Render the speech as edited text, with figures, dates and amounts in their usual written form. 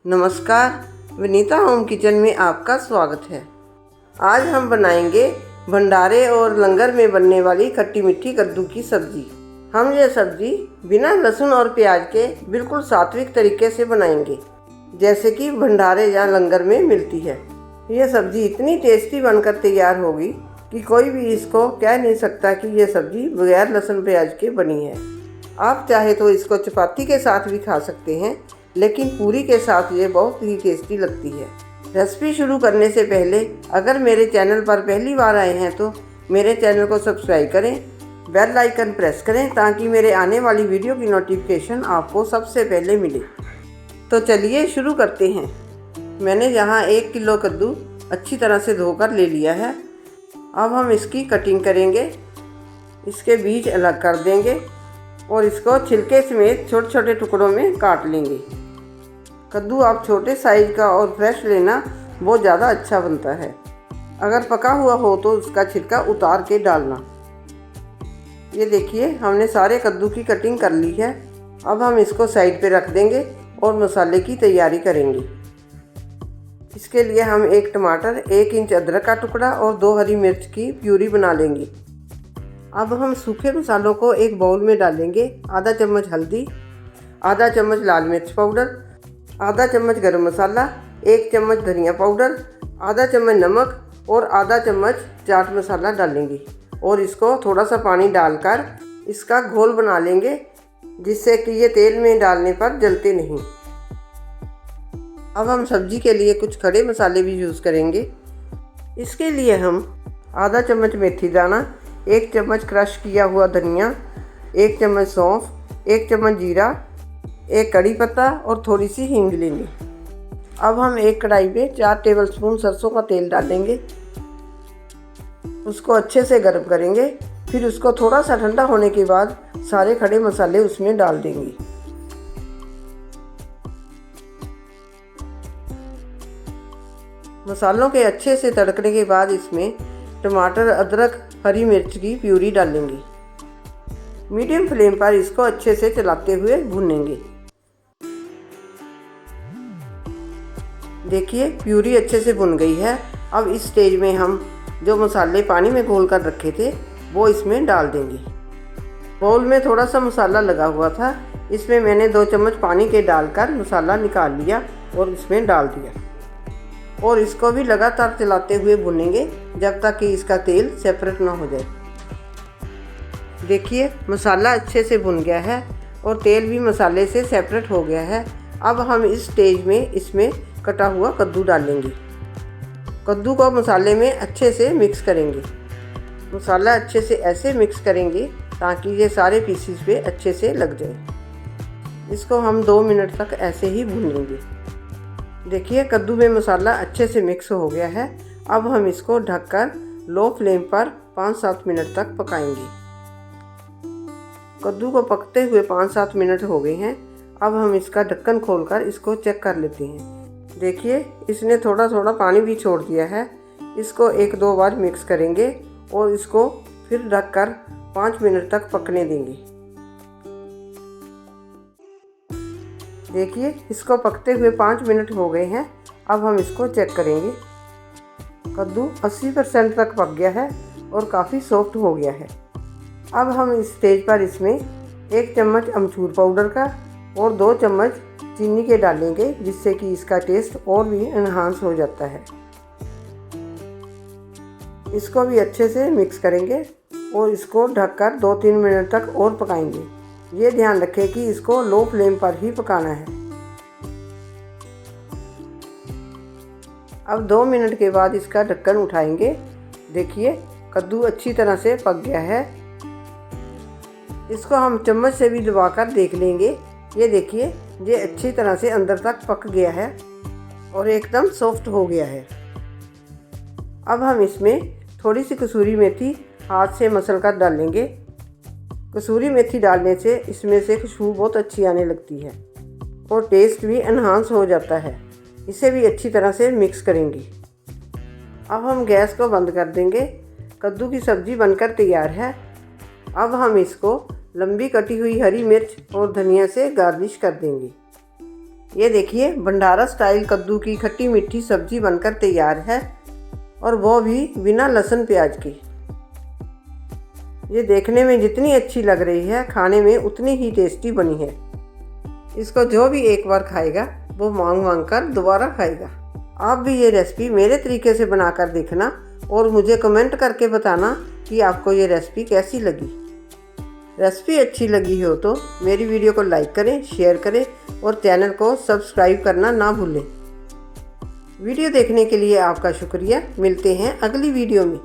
नमस्कार, Vinita home kitchen में आपका स्वागत है। आज हम बनाएंगे भंडारे और लंगर में बनने वाली खट्टी मीठी कद्दू की सब्जी। हम ये सब्जी बिना लहसुन और प्याज के बिल्कुल सात्विक तरीके से बनाएंगे, जैसे कि भंडारे या लंगर में मिलती है। ये सब्जी इतनी टेस्टी बनकर तैयार होगी कि कोई भी इसको कह नहीं सकता कि ये सब्जी बगैर लहसुन प्याज के बनी है। आप चाहे तो इसको चपाती के साथ भी खा सकते हैं, लेकिन पूरी के साथ ये बहुत ही टेस्टी लगती है। रेसिपी शुरू करने से पहले अगर मेरे चैनल पर पहली बार आए हैं तो मेरे चैनल को सब्सक्राइब करें, बेल आइकन प्रेस करें ताकि मेरे आने वाली वीडियो की नोटिफिकेशन आपको सबसे पहले मिले। तो चलिए शुरू करते हैं। मैंने यहाँ 1 किलो कद्दू अच्छी तरह से धोकर ले लिया है। अब हम इसकी कटिंग करेंगे, इसके बीज अलग कर देंगे और इसको छिलके समेत छोटे छोटे टुकड़ों में काट लेंगे। कद्दू आप छोटे साइज का और फ्रेश लेना, बहुत ज़्यादा अच्छा बनता है। अगर पका हुआ हो तो उसका छिलका उतार के डालना। ये देखिए, हमने सारे कद्दू की कटिंग कर ली है। अब हम इसको साइड पे रख देंगे और मसाले की तैयारी करेंगे। इसके लिए हम 1 टमाटर, 1 इंच अदरक का टुकड़ा और 2 हरी मिर्च की प्यूरी बना लेंगे। अब हम सूखे मसालों को एक बाउल में डालेंगे। आधा चम्मच हल्दी, आधा चम्मच लाल मिर्च पाउडर, आधा चम्मच गरम मसाला, 1 चम्मच धनिया पाउडर, आधा चम्मच नमक और आधा चम्मच चाट मसाला डालेंगे और इसको थोड़ा सा पानी डालकर इसका घोल बना लेंगे, जिससे कि ये तेल में डालने पर जलते नहीं। अब हम सब्जी के लिए कुछ खड़े मसाले भी यूज़ करेंगे। इसके लिए हम आधा चम्मच मेथी दाना, 1 चम्मच क्रश किया हुआ धनिया, 1 चम्मच सौंफ, 1 चम्मच जीरा, 1 कड़ी पत्ता और थोड़ी सी हींग लेंगे। अब हम एक कढ़ाई में 4 टेबलस्पून सरसों का तेल डालेंगे। उसको अच्छे से गर्म करेंगे। फिर उसको थोड़ा सा ठंडा होने के बाद सारे खड़े मसाले उसमें डाल देंगे। मसालों के अच्छे से तड़कने के बाद इसमें टमाटर, अदरक, हरी मिर्च की प्यूरी डालेंगे। मीडियम फ्लेम पर इसको अच्छे से चलाते हुए भूनेंगे। देखिए, प्यूरी अच्छे से भुन गई है। अब इस स्टेज में हम जो मसाले पानी में घोल कर रखे थे वो इसमें डाल देंगे। बाउल में थोड़ा सा मसाला लगा हुआ था, इसमें मैंने 2 चम्मच पानी के डालकर मसाला निकाल लिया और इसमें डाल दिया और इसको भी लगातार चलाते हुए भुनेंगे जब तक कि इसका तेल सेपरेट ना हो जाए। देखिए, मसाला अच्छे से भुन गया है और तेल भी मसाले से सेपरेट हो गया है। अब हम इस स्टेज में इसमें कटा हुआ कद्दू डालेंगे। कद्दू को मसाले में अच्छे से मिक्स करेंगे। मसाला अच्छे से ऐसे मिक्स करेंगे ताकि ये सारे पीसीस पे अच्छे से लग जाए। इसको हम 2 मिनट तक ऐसे ही भूनेंगे। देखिए, कद्दू में मसाला अच्छे से मिक्स हो गया है। अब हम इसको ढककर लो फ्लेम पर 5-7 मिनट तक पकाएंगे। कद्दू को पकते हुए 5-7 मिनट हो गए हैं। अब हम इसका ढक्कन खोलकर इसको चेक कर लेते हैं। देखिए, इसने थोड़ा थोड़ा पानी भी छोड़ दिया है। इसको 1-2 बार मिक्स करेंगे और इसको फिर ढककर 5 मिनट तक पकने देंगे। देखिए, इसको पकते हुए 5 मिनट हो गए हैं। अब हम इसको चेक करेंगे। कद्दू 80% तक पक गया है और काफ़ी सॉफ्ट हो गया है। अब हम इस स्टेज पर इसमें 1 चम्मच अमचूर पाउडर का और 2 चम्मच चीनी के डालेंगे, जिससे कि इसका टेस्ट और भी एनहांस हो जाता है। इसको भी अच्छे से मिक्स करेंगे और इसको ढककर 2-3 मिनट तक और पकाएंगे। ये ध्यान रखें कि इसको लो फ्लेम पर ही पकाना है। अब 2 मिनट के बाद इसका ढक्कन उठाएंगे। देखिए, कद्दू अच्छी तरह से पक गया है। इसको हम चम्मच से भी दबाकर देख लेंगे। ये देखिए, ये अच्छी तरह से अंदर तक पक गया है और एकदम सॉफ्ट हो गया है। अब हम इसमें थोड़ी सी कसूरी मेथी हाथ से मसल कर डालेंगे। कसूरी मेथी डालने से इसमें से खुशबू बहुत अच्छी आने लगती है और टेस्ट भी एनहांस हो जाता है। इसे भी अच्छी तरह से मिक्स करेंगे। अब हम गैस को बंद कर देंगे। कद्दू की सब्ज़ी बनकर तैयार है। अब हम इसको लंबी कटी हुई हरी मिर्च और धनिया से गार्निश कर देंगे। ये देखिए भंडारा स्टाइल कद्दू की खट्टी मीठी सब्जी बनकर तैयार है, और वो भी बिना लहसुन प्याज की। ये देखने में जितनी अच्छी लग रही है, खाने में उतनी ही टेस्टी बनी है। इसको जो भी एक बार खाएगा वो मांग मांग कर दोबारा खाएगा। आप भी ये रेसिपी मेरे तरीके से बनाकर देखना और मुझे कमेंट करके बताना कि आपको ये रेसिपी कैसी लगी। रेसिपी अच्छी लगी हो तो मेरी वीडियो को लाइक करें, शेयर करें और चैनल को सब्सक्राइब करना ना भूलें। वीडियो देखने के लिए आपका शुक्रिया। मिलते हैं अगली वीडियो में।